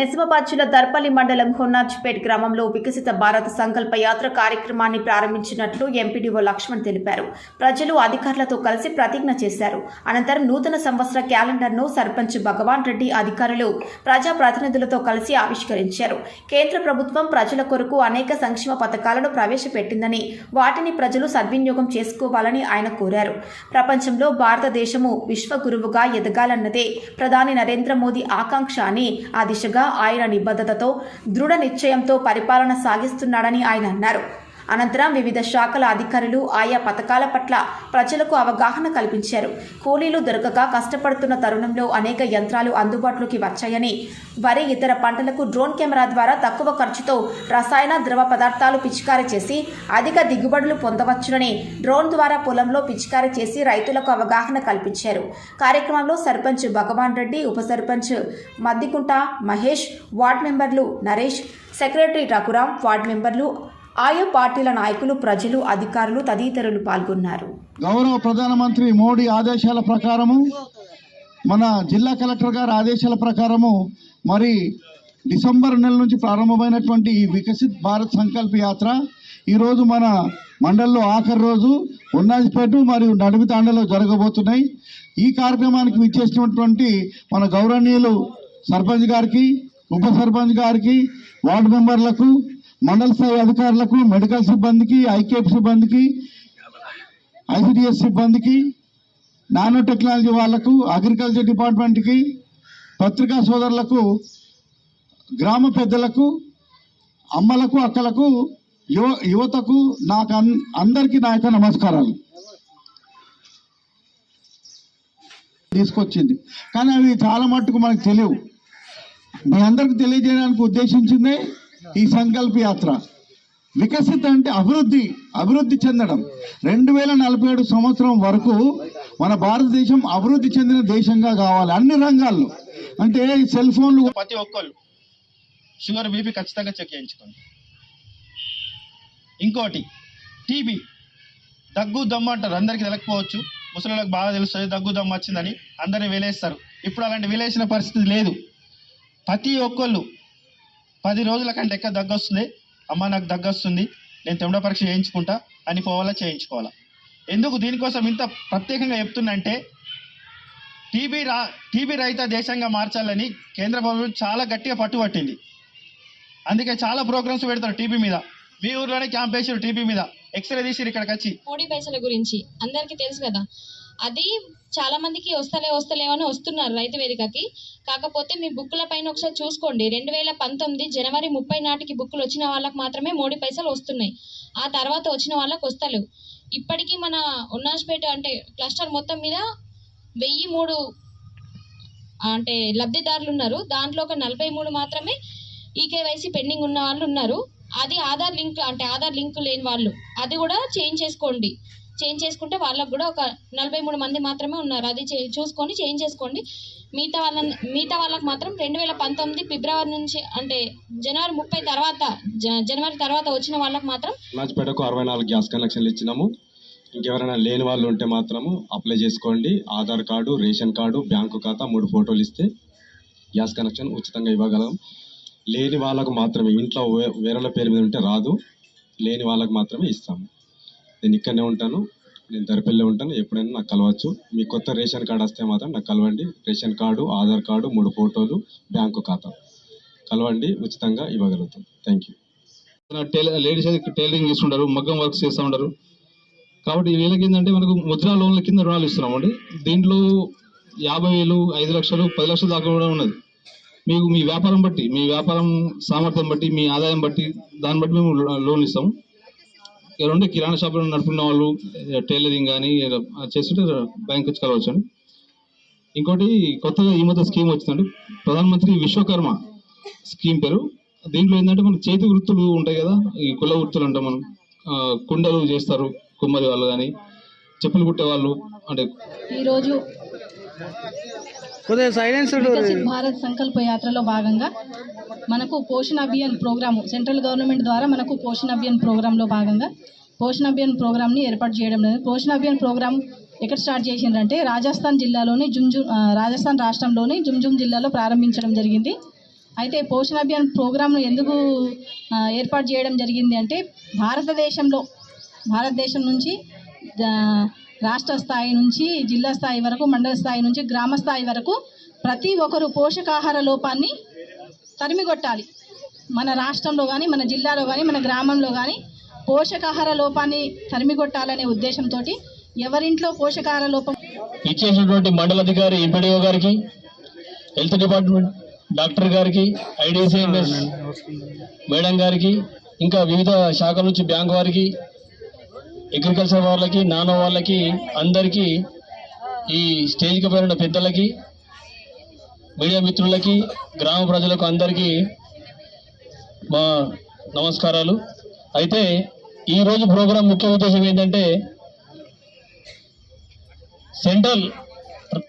నిజామాబాద్ జిల్లా దర్పల్లి మండలం హొన్నాజ్పేట్ గ్రామంలో వికసిత భారత్ సంకల్ప యాత్ర కార్యక్రమాన్ని ప్రారంభించినట్లు ఎంపీడీఓ లక్ష్మణ్ తెలిపారు. ప్రజలు అధికారులతో కలిసి ప్రతిజ్ఞ చేశారు. అనంతరం నూతన సంవత్సర క్యాలెండర్ను సర్పంచ్ భగవాన్ రెడ్డి అధికారులు ప్రజాప్రతినిధులతో కలిసి ఆవిష్కరించారు. కేంద్ర ప్రభుత్వం ప్రజల కొరకు అనేక సంక్షేమ పథకాలను ప్రవేశపెట్టిందని వాటిని ప్రజలు సద్వినియోగం చేసుకోవాలని ఆయన కోరారు. ప్రపంచంలో భారతదేశము విశ్వగురువుగా ఎదగాలన్నదే ప్రధాని నరేంద్ర మోదీ ఆకాంక్ష అని ఆ దిశగా ఆయన నిబద్ధతతో దృఢ నిశ్చయంతో పరిపాలన సాగిస్తున్నాడని ఆయన అన్నారు. అనంతరం వివిధ శాఖల అధికారులు ఆయా పథకాల పట్ల ప్రజలకు అవగాహన కల్పించారు. కూలీలు దొరకక కష్టపడుతున్న తరుణంలో అనేక యంత్రాలు అందుబాటులోకి వచ్చాయని, వరి ఇతర పంటలకు డ్రోన్ కెమెరా ద్వారా తక్కువ ఖర్చుతో రసాయన ద్రవ పదార్థాలు పిచికారీ చేసి అధిక దిగుబడులు పొందవచ్చునని డ్రోన్ ద్వారా పొలంలో పిచికారీ చేసి రైతులకు అవగాహన కల్పించారు. కార్యక్రమంలో సర్పంచ్ భగవాన్ రెడ్డి, ఉప సర్పంచ్ మద్దికుంట మహేష్, వార్డు మెంబర్లు నరేష్, సెక్రటరీ రఘురాం, వార్డు మెంబర్లు, ఆయా పార్టీల నాయకులు, ప్రజలు, అధికారులు తదితరులు పాల్గొన్నారు. గౌరవ ప్రధానమంత్రి మోడీ ఆదేశాల ప్రకారము, మన జిల్లా కలెక్టర్ గారి ఆదేశాల ప్రకారము మరి డిసెంబర్ నెల నుంచి ప్రారంభమైనటువంటి ఈ వికసిత్ భారత్ సంకల్ప యాత్ర ఈరోజు మన మండలంలో ఆఖరి రోజు హొన్నాజ్పేట మరియు నడుమితాండలో జరగబోతున్నాయి. ఈ కార్యక్రమానికి విచ్చేసినటువంటి మన గౌరవనీయులు సర్పంచ్ గారికి, ఉప సర్పంచ్ గారికి, వార్డు మెంబర్లకు, మండల స్థాయి అధికారులకు, మెడికల్ సిబ్బందికి, ఐకేప్ సిబ్బందికి, ఐసిడిఎస్ సిబ్బందికి, నానో టెక్నాలజీ వాళ్లకు, అగ్రికల్చర్ డిపార్ట్మెంట్కి, పత్రికా సోదరులకు, గ్రామ పెద్దలకు, అమ్మలకు, అక్కలకు, యువతకు అందరికీ నా యొక్క నమస్కారాలు. తీసుకొచ్చింది కానీ అవి చాలా మట్టుకు మనకు తెలియవు. మీ అందరికి తెలియజేయడానికి ఉద్దేశించిందే ఈ సంకల్ప యాత్ర. వికసిత అంటే అభివృద్ధి చెందడం. 2047 సంవత్సరం వరకు మన భారతదేశం అభివృద్ధి చెందిన దేశంగా కావాలి అన్ని రంగాల్లో. అంటే సెల్ ఫోన్లు ప్రతి ఒక్కళ్ళు షుగర్, బీపీ ఖచ్చితంగా చెక్ చేయించుకోండి. ఇంకోటి టీబీ, దగ్గు దమ్ము అంటారు, అందరికీ తెలియకపోవచ్చు, ముసలిళ్ళకి బాగా తెలుస్తుంది. దగ్గు దమ్ము వచ్చిందని అందరినీ వెలేస్తారు. ఇప్పుడు అలాంటి వెలేసిన పరిస్థితి లేదు. ప్రతి ఒక్కళ్ళు 10 రోజుల కంటే ఎక్కువ దగ్గు వస్తుంది, అమ్మ నాకు దగ్గు వస్తుంది, నేను తెండ పరీక్ష చేయించుకుంటా అని పోవాలా, చేయించుకోవాలా. ఎందుకు దీనికోసం ఇంత ప్రత్యేకంగా చెప్తున్నంటే టీబీ రహిత దేశంగా మార్చాలని కేంద్ర ప్రభుత్వం చాలా గట్టిగా పట్టుబట్టింది. అందుకే చాలా ప్రోగ్రామ్స్ పెడతారు టీబీ మీద. మీ ఊర్లోనే క్యాంప్ వేసారు టీబీ మీద, ఎక్స్రే తీసిరు ఇక్కడికి వచ్చి. మోడీ పైసల గురించి అందరికీ తెలుసు కదా, అది చాలా మందికి వస్తలేవని వస్తున్నారు రైతు వేదికకి. కాకపోతే మీ బుక్కుల పైన ఒకసారి చూసుకోండి. 2019 జనవరి 30 నాటికి బుక్కులు వచ్చిన వాళ్ళకి మాత్రమే మోడీ పైసలు వస్తున్నాయి. ఆ తర్వాత వచ్చిన వాళ్ళకి వస్తలేవు. ఇప్పటికీ మన హొన్నాజ్పేట అంటే క్లస్టర్ మొత్తం మీద 1003 అంటే లబ్ధిదారులు ఉన్నారు. దాంట్లో ఒక 43 మాత్రమే ఈకేవైసీ పెండింగ్ ఉన్న వాళ్ళు ఉన్నారు. అది ఆధార్ లింక్ లేని వాళ్ళు, అది కూడా చేంజ్ చేసుకుంటే వాళ్ళకు కూడా ఒక 43 మంది మాత్రమే ఉన్నారు. అది చూసుకొని చేంజ్ చేసుకోండి. మిగతా వాళ్ళకి మాత్రం 2019 ఫిబ్రవరి నుంచి అంటే జనవరి తర్వాత వచ్చిన వాళ్ళకి మాత్రం హొన్నాజ్పేటకు 64 గ్యాస్ కనెక్షన్లు ఇచ్చినాము. ఇంకెవరైనా లేని వాళ్ళు ఉంటే మాత్రము అప్లై చేసుకోండి. Aadhaar card, ration card, bank ఖాతా, 3 ఫోటోలు ఇస్తే గ్యాస్ కనెక్షన్ ఉచితంగా ఇవ్వగలం. లేని వాళ్ళకు మాత్రమే, ఇంట్లో వేరేల పేరు మీద ఉంటే రాదు, లేని వాళ్ళకు మాత్రమే ఇస్తాము. నేను ఇక్కడనే ఉంటాను, నేను దర్పల్లిలో ఉంటాను, ఎప్పుడైనా నాకు కలవచ్చు. మీ కొత్త రేషన్ కార్డు వస్తే మాత్రం నాకు కలవండి. రేషన్ కార్డు, ఆధార్ కార్డు, 3 ఫోటోలు, బ్యాంకు ఖాతా కలవండి, ఉచితంగా ఇవ్వగలుగుతాం. Thank you. లేడీస్ అయితే టైలరింగ్ చేస్తుంటారు, మగ్గం వర్క్స్ చేస్తూ ఉంటారు. కాబట్టి వీళ్ళకి ఏంటంటే మనకు ముద్రా లోన్ల కింద రుణాలు ఇస్తున్నామండి. దీంట్లో 50,000, 5 లక్షలు, 10 లక్షల దాకా కూడా ఉన్నది. మీకు మీ వ్యాపారం బట్టి, మీ వ్యాపారం సామర్థ్యం బట్టి, మీ ఆదాయం బట్టి, దాన్ని బట్టి మేము లోన్లు ఇస్తాము. ఎవరంటే కిరాణా షాపులు నడుపుకున్న వాళ్ళు, టైలరింగ్ కానీ చేస్తుంటే బ్యాంక్ వచ్చి కలవచ్చు. ఇంకోటి కొత్తగా ఈ మధ్య స్కీమ్ వచ్చిందండి, ప్రధానమంత్రి విశ్వకర్మ స్కీమ్ పేరు. దీంట్లో ఏంటంటే మన చేతి వృత్తులు ఉంటాయి కదా, ఈ కుల వృత్తులు అంటాం మనం. కుండలు చేస్తారు కుమ్మరి వాళ్ళు, కానీ చెప్పులు కుట్టే వాళ్ళు. అంటే ఈరోజు వికసిత్ భారత్ సంకల్ప యాత్రలో భాగంగా మనకు పోషణ అభియాన్ ప్రోగ్రాము సెంట్రల్ గవర్నమెంట్ ద్వారా మనకు పోషణ అభియాన్ ప్రోగ్రాంలో భాగంగా పోషణ అభియాన్ ప్రోగ్రామ్ని ఏర్పాటు చేయడం జరిగింది. పోషణ అభియాన్ ప్రోగ్రామ్ ఎక్కడ స్టార్ట్ చేసిందంటే రాజస్థాన్ రాష్ట్రంలోని జుమ్జుమ్ జిల్లాలో ప్రారంభించడం జరిగింది. అయితే పోషణ అభియాన్ ప్రోగ్రాంను ఎందుకు ఏర్పాటు చేయడం జరిగింది అంటే భారతదేశం నుంచి రాష్ట్ర స్థాయి నుంచి జిల్లా స్థాయి వరకు, మండల స్థాయి నుంచి గ్రామ స్థాయి వరకు ప్రతి ఒక్కరు పోషకాహార లోపాన్ని తరిమికొట్టాలి. మన రాష్ట్రంలో కానీ, మన జిల్లాలో కానీ, మన గ్రామంలో కానీ పోషకాహార లోపాన్ని తరిమికొట్టాలనే ఉద్దేశంతో ఎవరింట్లో పోషకాహార లోపం ఇచ్చేసినటువంటి మండలాధికారి ఎంపీడీఓ గారికి, హెల్త్ డిపార్ట్మెంట్ డాక్టర్ గారికి, ఐడిసిఎంఎస్ మేడం గారికి, ఇంకా వివిధ శాఖల నుంచి బ్యాంక్ వారికి, అగ్రికల్చర్ వాళ్ళకి, నానో వాళ్ళకి, అందరికీ, ఈ స్టేజ్కి పోయిన పెద్దలకి, మీడియా మిత్రులకి, గ్రామ ప్రజలకు అందరికీ మా నమస్కారాలు. అయితే ఈరోజు ప్రోగ్రాం ముఖ్య ఉద్దేశం ఏంటంటే సెంట్రల్